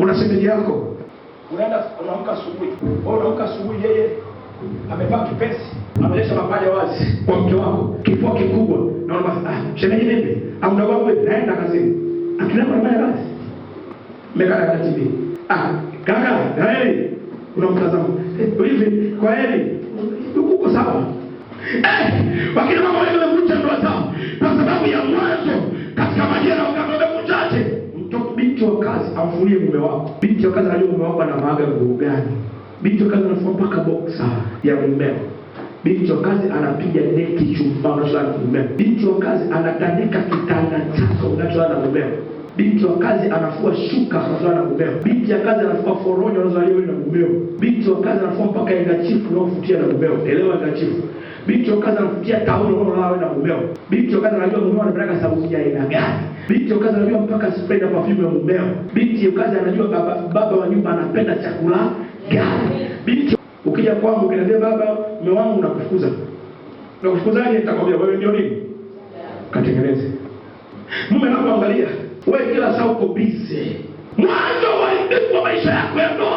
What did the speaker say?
Una shemeji yako, unaenda unaamka asubuhi. Wewe unaamka asubuhi, yeye amevaa kipesi, anaonyesha mapaja wazi kwa mke wako, kifua kikubwa, na unasema shemeji vipi? Au ndio wewe naenda kazini. Akina anafanya kazi. Mekana kwa TV. Kaka, heri. Unamtazama. Hivi kwa heri. Uko sawa? Wakina mama wale wamevunja ndoa zao kwa sababu ya mwanzo katika majira wamevunjaje? Mtoto binti wa kazi amfulie mume wako. Binti wa kazi anajua mume wako ana maaga nguo gani. Binti wa kazi anafua mpaka boxer ya mume. Binti wa kazi anapiga deki chumba unacholala na mume. Binti wa kazi anatandika kitanda chako unacholala na mume. Binti wa kazi anafua shuka unacholala na mume. Binti ya kazi anafua foronya unazaliwa na mume. Binti wa kazi anafua mpaka engachifu unaofutia na mume. Elewa engachifu. Binti wa kazi anafutia taulo unalala na mume. Binti wa kazi anajua mume anapeleka sabuni ya aina gani. Binti wa kazi anajua mpaka spray na perfume ya mume. Binti wa kazi anajua baba wa nyumba anapenda chakula gani. Binti ukija kwangu ukiniambia baba mume wangu unakufukuza. Unakufukuzaje? Nitakwambia wewe ndio nini? Katengeneze. Mume anapoangalia wewe kila saa uko busy. Mwanzo wa maisha yako ya ndoa